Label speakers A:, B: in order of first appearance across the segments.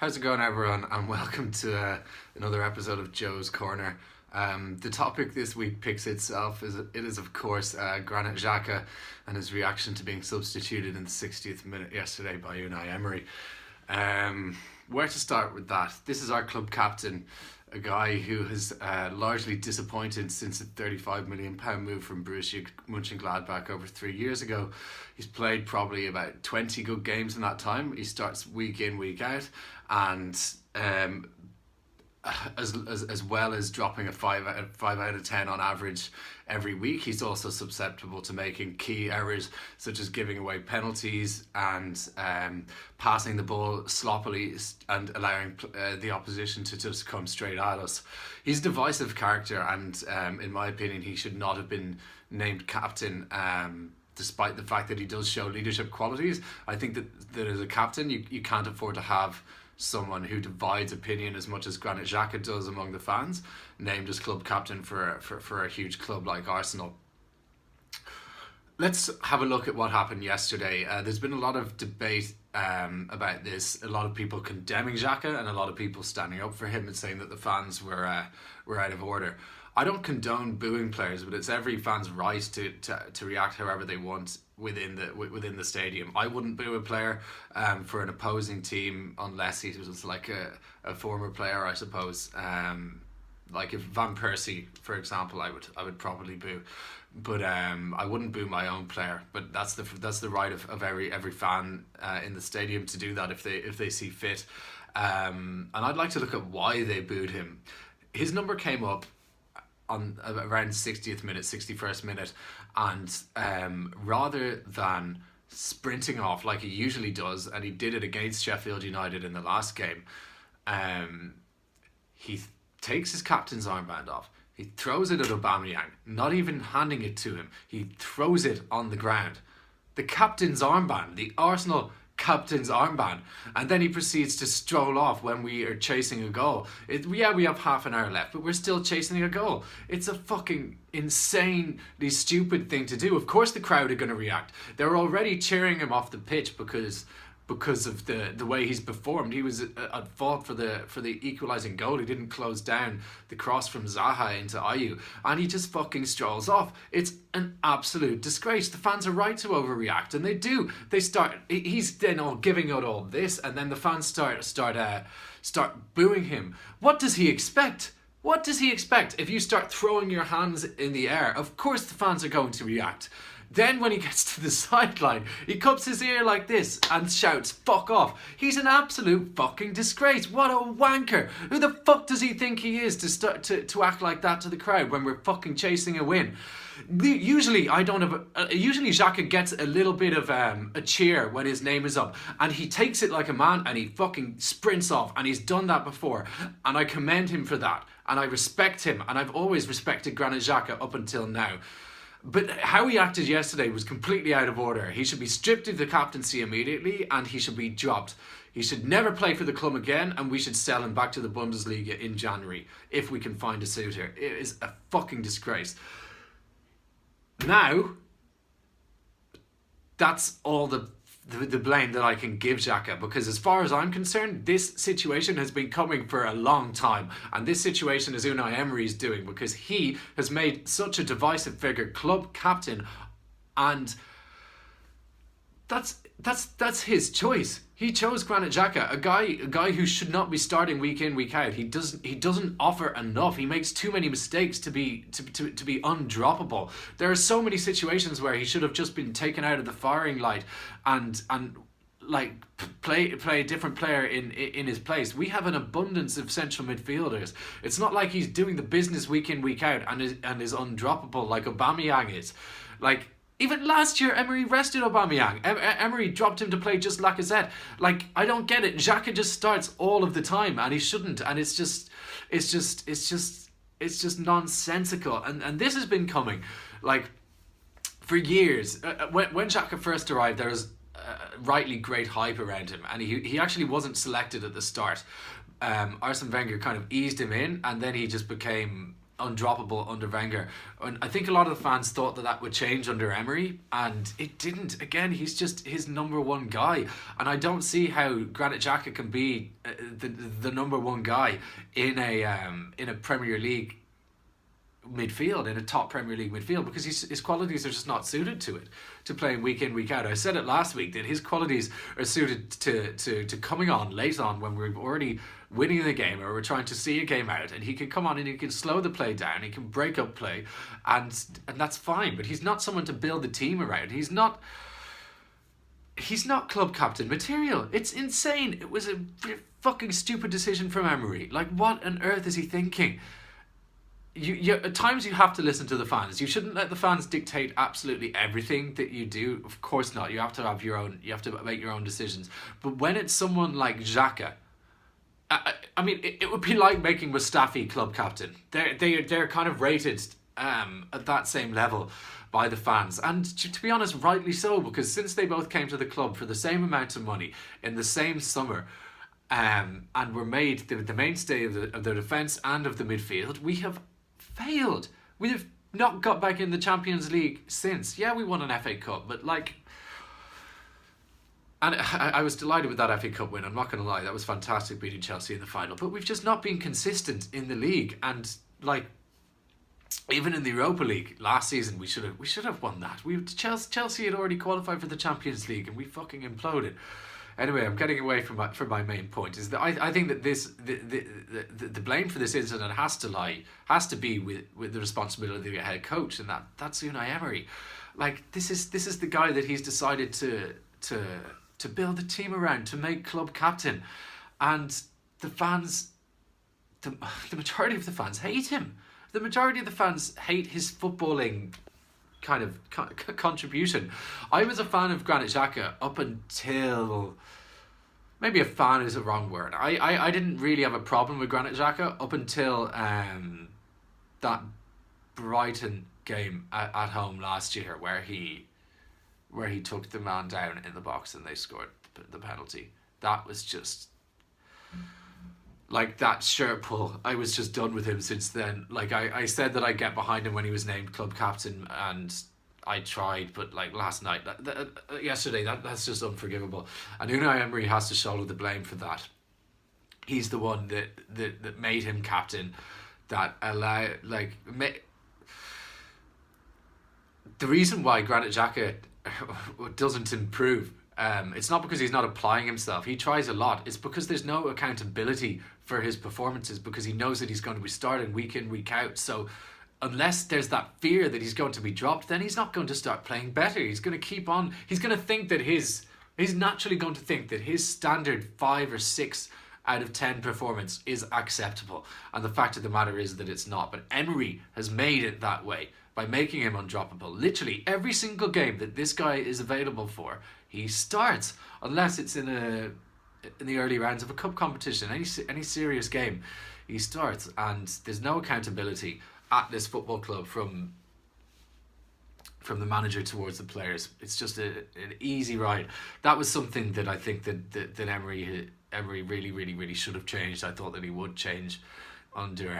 A: How's it going, everyone? And welcome to another episode of Joe's Corner. The topic this week picks itself. It is of course, Granit Xhaka and his reaction to being substituted in the 60th minute yesterday by Unai Emery. Where to start with that? This is our club captain, a guy who has largely disappointed since a £35 million move from Borussia Mönchengladbach over 3 years ago. He's played probably about 20 good games in that time. He starts week in, week out, and as well as dropping a 5 out of 10 on average every week, he's also susceptible to making key errors such as giving away penalties and passing the ball sloppily and allowing the opposition to just come straight at us. He's a divisive character, and in my opinion he should not have been named captain, despite the fact that he does show leadership qualities. I think that as a captain you can't afford to have someone who divides opinion as much as Granit Xhaka does among the fans, named as club captain for a huge club like Arsenal. Let's have a look at what happened yesterday. There's been a lot of debate about this, a lot of people condemning Xhaka and a lot of people standing up for him and saying that the fans were out of order. I don't condone booing players, but it's every fan's right to react however they want within the stadium. I wouldn't boo a player for an opposing team unless he was like a former player, I suppose. Like if Van Persie, for example, I would probably boo, but I wouldn't boo my own player. But that's the right of every fan in the stadium to do that if they see fit. And I'd like to look at why they booed him. His number came up on around 60th minute, 61st minute, and rather than sprinting off like he usually does, and he did it against Sheffield United in the last game, he takes his captain's armband off. He throws it at Aubameyang, not even handing it to him. He throws it on the ground. The captain's armband, the Arsenal captain's armband, and then he proceeds to stroll off when we are chasing a goal. We have half an hour left, but we're still chasing a goal. It's a fucking insanely stupid thing to do. Of course the crowd are going to react. They're already cheering him off the pitch because of the way he's performed. He was at fault for the equalising goal. He didn't close down the cross from Zaha into Ayew, and he just fucking strolls off. It's an absolute disgrace. The fans are right to overreact, and they do. He's then all giving out all this, and then the fans start booing him. What does he expect? What does he expect? If you start throwing your hands in the air, of course the fans are going to react. Then when he gets to the sideline, he cups his ear like this and shouts, "Fuck off." He's an absolute fucking disgrace. What a wanker. Who the fuck does he think he is to act like that to the crowd when we're fucking chasing a win? Usually Xhaka gets a little bit of a cheer when his name is up, and he takes it like a man and he fucking sprints off, and he's done that before, and I commend him for that, and I respect him, and I've always respected Granit Xhaka up until now. But how he acted yesterday was completely out of order. He should be stripped of the captaincy immediately, and he should be dropped. He should never play for the club again, and we should sell him back to the Bundesliga in January if we can find a suitor. It is a fucking disgrace. Now, that's all the blame that I can give Xhaka, because as far as I'm concerned, this situation has been coming for a long time, and this situation is Unai Emery's doing, because he has made such a divisive figure club captain, and that's his choice. He chose Granit Xhaka, a guy who should not be starting week in, week out. He doesn't offer enough. He makes too many mistakes to be undroppable. There are so many situations where he should have just been taken out of the firing light and like play a different player in his place. We have an abundance of central midfielders. It's not like he's doing the business week in, week out and is undroppable like Aubameyang is. Like, even last year, Emery rested Aubameyang. Emery dropped him to play just Lacazette. Like, I don't get it. Xhaka just starts all of the time, and he shouldn't. And it's just nonsensical. And this has been coming, like, for years. When Xhaka first arrived, there was rightly great hype around him, and he actually wasn't selected at the start. Arsene Wenger kind of eased him in, and then he just became undroppable under Wenger. And I think a lot of the fans thought that would change under Emery, and it didn't. Again, he's just his number one guy, and I don't see how Granit Xhaka can be the number one guy in a Premier League midfield, in a top Premier League midfield, because his qualities are just not suited to it, to playing week in, week out. I said it last week that his qualities are suited to coming on late on when we're already winning the game or we're trying to see a game out, and he can come on and he can slow the play down, he can break up play, and that's fine. But he's not someone to build the team around. He's not club captain material. It's insane. It was a fucking stupid decision from Emery. Like, what on earth is he thinking? You at times you have to listen to the fans. You shouldn't let the fans dictate absolutely everything that you do. Of course not. You have to have your own. You have to make your own decisions. But when it's someone like Xhaka, I mean, it would be like making Mustafi club captain. They're kind of rated at that same level by the fans, and to be honest, rightly so, because since they both came to the club for the same amount of money in the same summer, and were made the mainstay of the defence and of the midfield, we have failed. We have not got back in the Champions League since. Yeah, we won an FA Cup, but like... And I was delighted with that FA Cup win, I'm not going to lie. That was fantastic, beating Chelsea in the final. But we've just not been consistent in the league. And like, even in the Europa League last season, we should have won that. Chelsea had already qualified for the Champions League, and we fucking imploded. Anyway, I'm getting away from my main point. Is that I think that the blame for this incident has to be with the responsibility of the head coach, and that's Unai Emery. Like, this is the guy that he's decided to build a team around, to make club captain, and the fans, the majority of the fans hate him. The majority of the fans hate his footballing kind of contribution. I was a fan of Granit Xhaka up until... Maybe a fan is a wrong word. I didn't really have a problem with Granit Xhaka up until that Brighton game at home last year, where he took the man down in the box and they scored the penalty. That was just... Like, that shirt pull, I was just done with him since then. Like, I said that I'd get behind him when he was named club captain, and I tried, but like last night, yesterday, that's just unforgivable. And Unai Emery has to shoulder the blame for that. He's the one that made him captain, that the reason why Granit Xhaka doesn't improve, it's not because he's not applying himself. He tries a lot. It's because there's no accountability for his performances, because he knows that he's going to be starting week in, week out. So unless there's that fear that he's going to be dropped, then he's not going to start playing better. He's going to keep on. He's going to think that he's naturally going to think that his standard 5 or 6 out of 10 performance is acceptable. And the fact of the matter is that it's not. But Emery has made it that way by making him undroppable. Literally every single game that this guy is available for, he starts, unless it's in the early rounds of a cup competition. Any serious game, he starts, and there's no accountability at this football club from the manager towards the players. It's just an easy ride. That was something that I think that Emery really, really, really should have changed. I thought that he would change under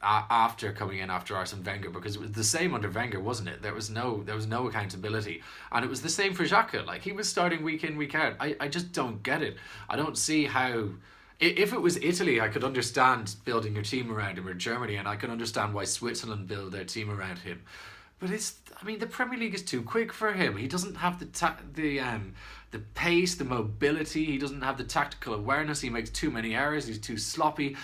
A: after coming in after Arsene Wenger, because it was the same under Wenger, wasn't it? There was no accountability, and it was the same for Xhaka. Like, he was starting week in, week out. I just don't get it. I don't see how. If it was Italy, I could understand building your team around him, or Germany, and I could understand why Switzerland build their team around him. But the Premier League is too quick for him. He doesn't have the pace, the mobility. He doesn't have the tactical awareness. He makes too many errors. He's too sloppy.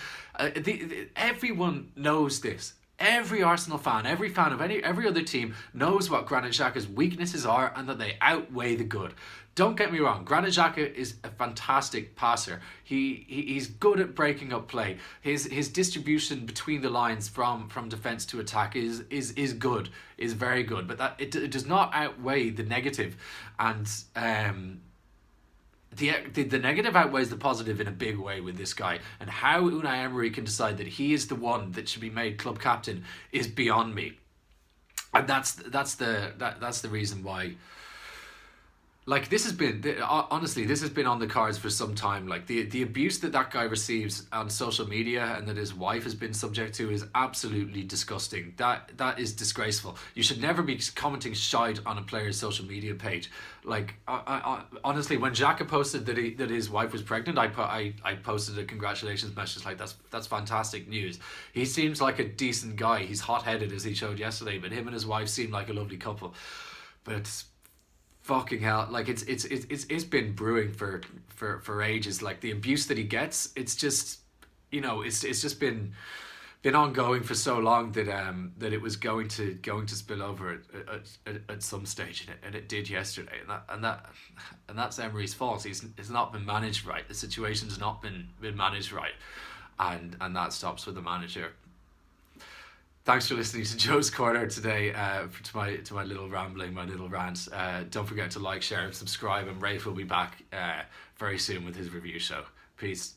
A: Everyone knows this. Every Arsenal fan, every fan of every other team knows what Granit Xhaka's weaknesses are, and that they outweigh the good. Don't get me wrong, Granit Xhaka is a fantastic passer. He's good at breaking up play. His distribution between the lines from defence to attack is good, is very good. But that it does not outweigh the negative, and the negative outweighs the positive in a big way with this guy. And how Unai Emery can decide that he is the one that should be made club captain is beyond me. And that's the reason why Like this has been honestly, this has been on the cards for some time. Like the abuse that that guy receives on social media and that his wife has been subject to is absolutely disgusting. That is disgraceful. You should never be commenting shite on a player's social media page. Like honestly, when Xhaka posted that his wife was pregnant, I posted a congratulations message like that's fantastic news. He seems like a decent guy. He's hot headed as he showed yesterday, but him and his wife seem like a lovely couple. But fucking hell, like it's been brewing for ages. Like the abuse that he gets, it's just, it's just been ongoing for so long that it was going to spill over at some stage, and it did yesterday, and that's Emery's fault. It's not been managed right. The situation's not been managed right, and that stops with the manager. Thanks for listening to Joe's Corner today. To my little rambling, my little rant. Don't forget to like, share, and subscribe. And Rafe will be back very soon with his review show. Peace.